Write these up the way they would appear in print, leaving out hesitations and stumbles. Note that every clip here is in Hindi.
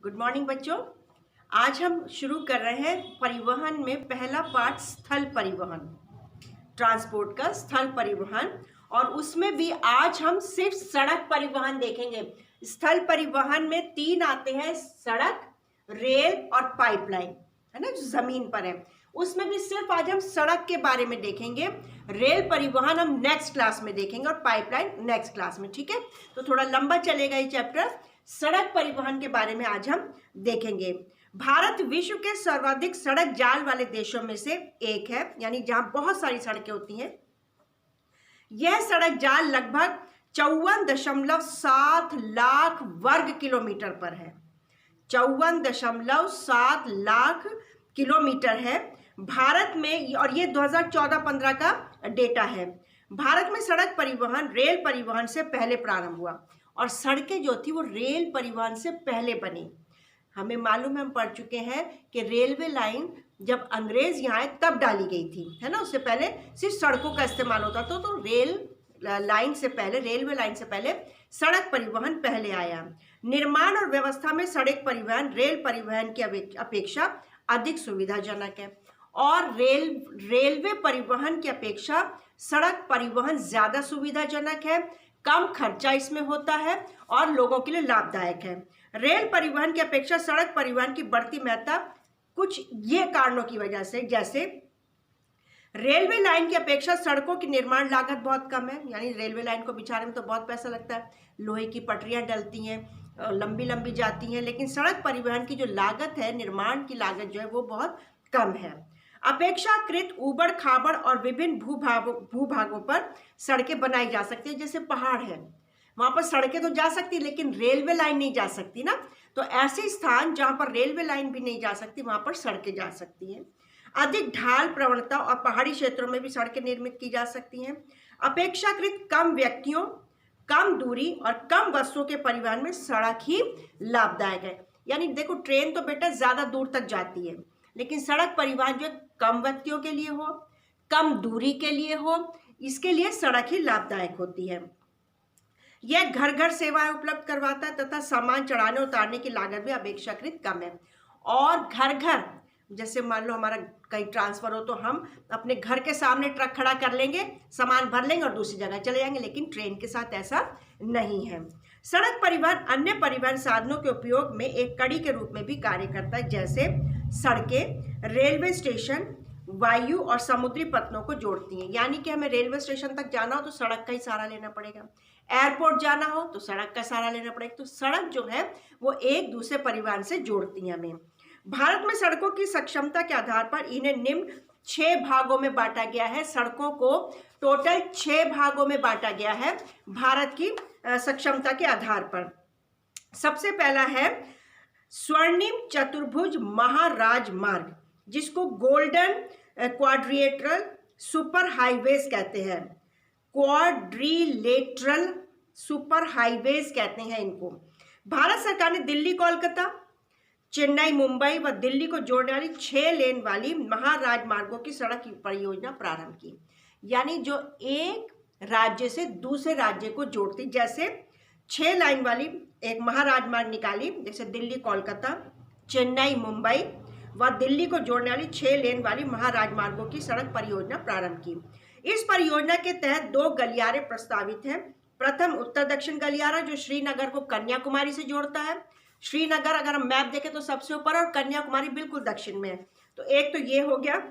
गुड मॉर्निंग बच्चों। आज हम शुरू कर रहे हैं परिवहन में पहला पार्ट स्थल परिवहन, ट्रांसपोर्ट का स्थल परिवहन। और उसमें भी आज हम सिर्फ सड़क परिवहन देखेंगे। स्थल परिवहन में तीन आते हैं, सड़क, रेल और पाइपलाइन, है ना, जो जमीन पर है। उसमें भी सिर्फ आज हम सड़क के बारे में देखेंगे। रेल परिवहन हम नेक्स्ट क्लास में देखेंगे और पाइपलाइन नेक्स्ट क्लास में, ठीक है। तो थोड़ा लंबा चलेगा ये चैप्टर। सड़क परिवहन के बारे में आज हम देखेंगे। भारत विश्व के सर्वाधिक सड़क जाल वाले देशों में से एक है, यानी जहां बहुत सारी सड़कें होती हैं। यह सड़क जाल लगभग 54.7 लाख वर्ग किलोमीटर पर है। 54.7 लाख किलोमीटर है भारत में, और ये 2014-15 का डेटा है। भारत में सड़क परिवहन रेल परिवहन से पहले प्रारंभ हुआ, और सड़कें जो थी वो रेल परिवहन से पहले बनी। हमें मालूम है, हम पढ़ चुके हैं कि रेलवे लाइन जब अंग्रेज यहाँ आए तब डाली गई थी, है ना। उससे पहले सिर्फ सड़कों का इस्तेमाल होता था। तो रेलवे लाइन से पहले सड़क परिवहन पहले आया। निर्माण और व्यवस्था में सड़क परिवहन रेल परिवहन की अपेक्षा अधिक सुविधाजनक है, और रेलवे परिवहन की अपेक्षा सड़क परिवहन ज्यादा सुविधाजनक है। कम खर्चा इसमें होता है और लोगों के लिए लाभदायक है। रेल परिवहन की अपेक्षा सड़क परिवहन की बढ़ती महत्ता कुछ ये कारणों की वजह से, जैसे रेलवे लाइन की अपेक्षा सड़कों की निर्माण लागत बहुत कम है, यानी रेलवे लाइन को बिछाने में तो बहुत पैसा लगता है, लोहे की पटरियां डलती हैं, लंबी लंबी जाती हैं। लेकिन सड़क परिवहन की जो लागत है, निर्माण की लागत जो है वो बहुत कम है। अपेक्षाकृत ऊबड़ खाबड़ और विभिन्न भूभागों पर सड़कें बनाई जा सकती है। जैसे पहाड़ है, वहां पर सड़कें तो जा सकती, लेकिन रेलवे लाइन नहीं जा सकती ना। तो ऐसे स्थान जहां पर रेलवे लाइन भी नहीं जा सकती, वहां पर सड़कें जा सकती हैं। अधिक ढाल प्रवणता और पहाड़ी क्षेत्रों में भी सड़कें निर्मित की जा सकती हैं। अपेक्षाकृत कम व्यक्तियों, कम दूरी और कम वस्तुओं के परिवहन में सड़क ही लाभदायक है। यानी देखो, ट्रेन तो बेटा ज्यादा दूर तक जाती है, लेकिन सड़क परिवहन जो कम व्यक्तियों के लिए हो, कम दूरी के लिए हो, इसके लिए सड़क ही लाभदायक होती है। यह घर घर सेवाएं उपलब्ध करवाता है तथा सामान चढ़ाने उतारने की लागत भी अपेक्षाकृत कम है। और घर घर, जैसे मान लो हमारा कहीं ट्रांसफर हो तो हम अपने घर के सामने ट्रक खड़ा कर लेंगे, सामान भर लेंगे और दूसरी जगह चले जाएंगे, लेकिन ट्रेन के साथ ऐसा नहीं है। सड़क परिवहन अन्य परिवहन साधनों के उपयोग में एक कड़ी के रूप में भी कार्य करता है, जैसे सड़कें रेलवे स्टेशन, वायु और समुद्री पत्तनों को जोड़ती हैं। यानी कि हमें रेलवे स्टेशन तक जाना हो तो सड़क का ही सहारा लेना पड़ेगा, एयरपोर्ट जाना हो तो सड़क का सहारा लेना पड़ेगा। तो सड़क जो है वो एक दूसरे परिवहन से जोड़ती हैं हमें। भारत में सड़कों की सक्षमता के आधार पर इन्हें निम्न 6 भागों में बांटा गया है। सड़कों को टोटल 6 भागों में बांटा गया है भारत की सक्षमता के आधार पर। सबसे पहला है स्वर्णिम चतुर्भुज महाराजमार्ग, जिसको गोल्डन क्वाड्रिलेटरल सुपर हाईवेज कहते हैं। क्वाड्रिलेटरल सुपर हाईवेज कहते हैं इनको। भारत सरकार ने दिल्ली कोलकाता, चेन्नई मुंबई व दिल्ली को जोड़ने वाली 6 लेन वाली महाराजमार्गों की सड़क परियोजना प्रारंभ की। यानी जो एक राज्य से दूसरे राज्य को जोड़ती, जैसे 6 लाइन वाली एक महाराजमार्ग निकाली, जैसे दिल्ली कोलकाता, चेन्नई मुंबई व दिल्ली को जोड़ने वाली 6 लेन वाली महाराजमार्गों की सड़क परियोजना प्रारंभ की। इस परियोजना के तहत 2 गलियारे प्रस्तावित हैं। प्रथम उत्तर दक्षिण गलियारा, जो श्रीनगर को कन्याकुमारी से जोड़ता है। श्रीनगर अगर हम मैप देखें तो सबसे ऊपर, और कन्याकुमारी बिल्कुल दक्षिण में है। तो एक तो ये हो गया,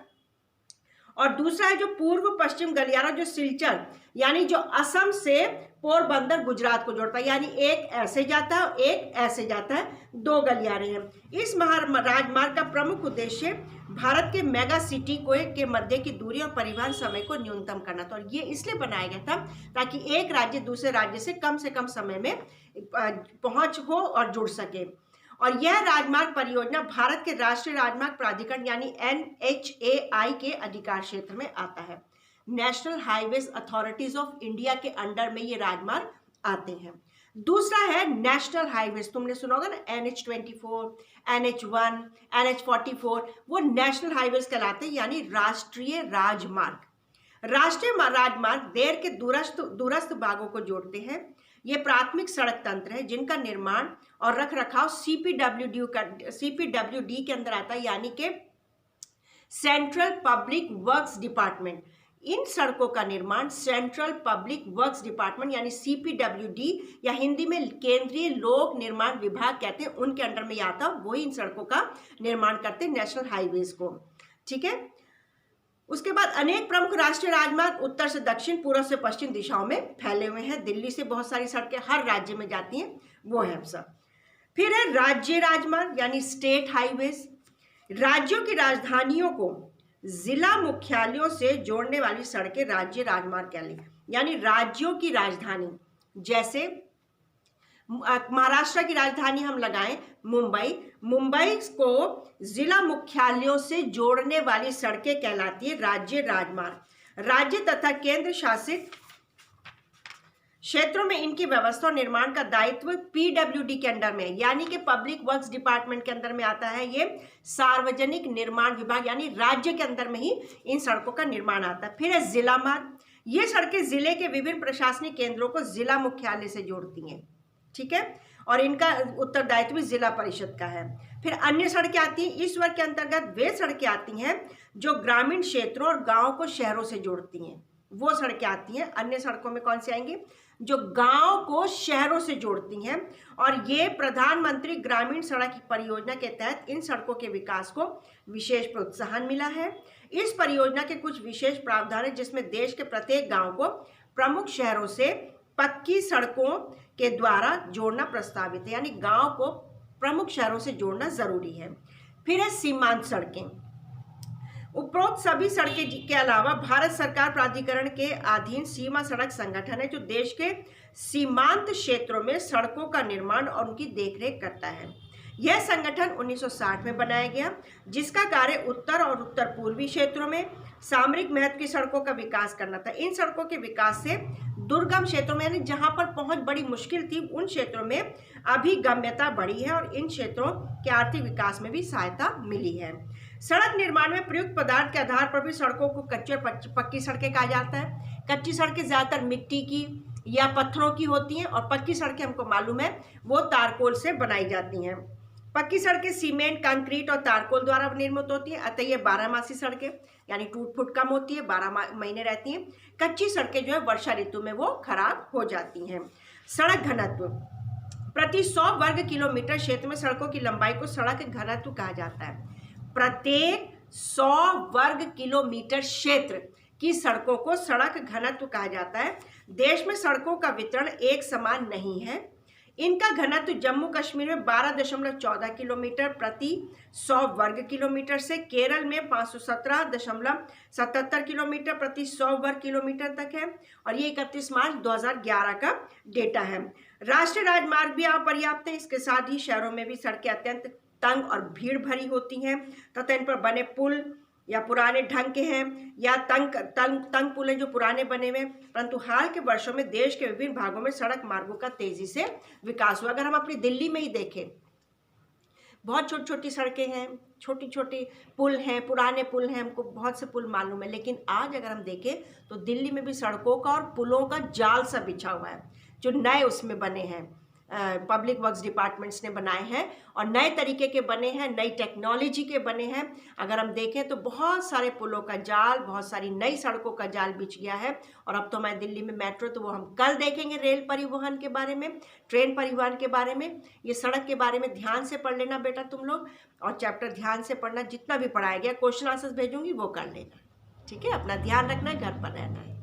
और दूसरा है जो पूर्व पश्चिम गलियारा, जो सिलचर यानी जो असम से पोरबंदर गुजरात को जोड़ता है। यानी एक ऐसे जाता है और एक ऐसे जाता है, 2 गलियारे हैं। इस महाराजमार्ग का प्रमुख उद्देश्य भारत के मेगा सिटी के मध्य की दूरी और परिवहन समय को न्यूनतम करना था। और ये इसलिए बनाया गया था ताकि एक राज्य दूसरे राज्य से कम समय में पहुंच हो और जुड़ सके। और यह राजमार्ग परियोजना भारत के राष्ट्रीय राजमार्ग प्राधिकरण यानी NHAI के अधिकार क्षेत्र में आता है। National highways authorities of India के अंडर में ये राजमार्ग आते हैं। दूसरा है नेशनल हाईवेज, तुमने सुना होगा ना, NH24, NH1, NH44, वो नेशनल हाईवेज कहलाते हैं, यानी राष्ट्रीय राजमार्ग। राष्ट्रीय राजमार्ग देश के दूरस्थ भागों को जोड़ते हैं। ये प्राथमिक सड़क तंत्र है जिनका निर्माण और रख रखाव सीपीडब्ल्यूडी के अंदर आता है, यानी कि सेंट्रल पब्लिक वर्क्स डिपार्टमेंट। इन सड़कों का निर्माण सेंट्रल पब्लिक वर्क्स डिपार्टमेंट यानी सीपीडब्ल्यूडी या हिंदी में केंद्रीय लोक निर्माण विभाग कहते हैं, उनके अंडर में आता है, वही इन सड़कों का निर्माण करते हैं, नेशनल हाईवेज को। ठीक है। उसके बाद अनेक प्रमुख राष्ट्रीय राजमार्ग उत्तर से दक्षिण, पूर्व से पश्चिम दिशाओं में फैले हुए हैं। दिल्ली से बहुत सारी सड़कें हर राज्य में जाती हैं, वो है सब। फिर है राज्य राजमार्ग यानी स्टेट हाईवेज। राज्यों की राजधानियों को जिला मुख्यालयों से जोड़ने वाली सड़कें राज्य राजमार्ग कहलाती, यानी राज्यों की राजधानी, जैसे महाराष्ट्र की राजधानी हम लगाएं मुंबई, मुंबई को जिला मुख्यालयों से जोड़ने वाली सड़कें कहलाती है राज्य राजमार्ग। राज्य तथा केंद्र शासित क्षेत्रों में इनकी व्यवस्था और निर्माण का दायित्व पीडब्ल्यूडी के अंडर में, यानी कि पब्लिक वर्क्स डिपार्टमेंट के अंदर में आता है। ये सार्वजनिक निर्माण विभाग यानी राज्य के अंदर में ही इन सड़कों का निर्माण आता है। फिर है जिला मार्ग। ये सड़कें जिले के विभिन्न प्रशासनिक केंद्रों को जिला मुख्यालय से जोड़ती हैं। ठीक है, और इनका उत्तरदायित्व भी जिला परिषद का है। फिर अन्य सड़कें आती हैं। इस वर्ग के अंतर्गत वे सड़कें आती हैं जो ग्रामीण क्षेत्रों और गांव को शहरों से जोड़ती हैं, वो सड़कें आती हैं। अन्य सड़कों में कौन सी आएंगी? जो गांव को शहरों से जोड़ती हैं। और ये प्रधानमंत्री ग्रामीण सड़क परियोजना के तहत इन सड़कों के विकास को विशेष प्रोत्साहन मिला है। इस परियोजना के कुछ विशेष प्रावधान है जिसमें देश के प्रत्येक गांव को प्रमुख शहरों से पक्की सड़कों के द्वारा जोड़ना प्रस्तावित है, यानी गांव को प्रमुख शहरों से जोड़ना जरूरी है। फिर है सीमांत सड़कें। उपरोक्त सभी सड़कें के अलावा भारत सरकार प्राधिकरण के अधीन सीमा सड़क संगठन है जो देश के सीमांत क्षेत्रों में सड़कों का निर्माण और उनकी देखरेख करता है। यह संगठन 1960 में बनाया गया, जिसका कार्य उत्तर और उत्तर पूर्वी क्षेत्रों में सामरिक महत्व की सड़कों का विकास करना था। इन सड़कों के विकास से दुर्गम क्षेत्रों में, यानी जहां पर पहुंच बड़ी मुश्किल थी, उन क्षेत्रों में अभिगम्यता बढ़ी है और इन क्षेत्रों के आर्थिक विकास में भी सहायता मिली है। सड़क निर्माण में प्रयुक्त पदार्थ के आधार पर भी सड़कों को कच्ची और पक्की सड़कें कहा जाता है। कच्ची सड़कें ज्यादातर मिट्टी की या पत्थरों की होती हैं और पक्की सड़कें हमको मालूम है वो तारकोल से बनाई जाती हैं। पक्की सड़कें सीमेंट, कंक्रीट और तारकोल द्वारा निर्मित होती हैं, अतः ये 12 सड़कें यानी टूट फूट कम होती है, 12 महीने रहती हैं। कच्ची सड़कें जो है वर्षा ऋतु में वो खराब हो जाती हैं। सड़क घनत्व प्रति 100 वर्ग किलोमीटर क्षेत्र में सड़कों की लंबाई को सड़क घनत्व कहा जाता है। प्रत्येक 100 वर्ग किलोमीटर क्षेत्र की सड़कों को सड़क घनत्व कहा जाता है। देश में सड़कों का वितरण एक समान नहीं है। इनका घनत्व जम्मू कश्मीर में 12.14 किलोमीटर प्रति 100 वर्ग किलोमीटर से केरल में 517.77 किलोमीटर प्रति 100 वर्ग किलोमीटर तक है और ये 31 मार्च 2011 का डेटा है। राष्ट्रीय राजमार्ग भी अपर्याप्त है। इसके साथ ही शहरों में भी सड़कें अत्यंत तंग और भीड़ भरी होती हैं तथा इन पर बने पुल या पुराने ढंग के हैं या तंग पुल हैं जो पुराने बने हुए, परंतु हाल के वर्षों में देश के विभिन्न भागों में सड़क मार्गों का तेजी से विकास हुआ। अगर हम अपनी दिल्ली में ही देखें, बहुत छोटी छोटी सड़कें हैं, छोटी छोटी पुल हैं, पुराने पुल हैं, हमको बहुत से पुल मालूम है, लेकिन आज अगर हम देखें तो दिल्ली में भी सड़कों का और पुलों का जाल सा बिछा हुआ है जो नए उसमें बने हैं, पब्लिक वर्क्स डिपार्टमेंट्स ने बनाए हैं और नए तरीके के बने हैं, नई टेक्नोलॉजी के बने हैं। अगर हम देखें तो बहुत सारे पुलों का जाल, बहुत सारी नई सड़कों का जाल बिछ गया है। और अब तो मैं दिल्ली में मेट्रो, तो वो हम कल देखेंगे रेल परिवहन के बारे में, ट्रेन परिवहन के बारे में। ये सड़क के बारे में ध्यान से पढ़ लेना बेटा तुम लोग, और चैप्टर ध्यान से पढ़ना, जितना भी पढ़ाया गया क्वेश्चन आंसर्स भेजूंगी वो कर लेना। ठीक है, अपना ध्यान रखना है, घर पर रहना है।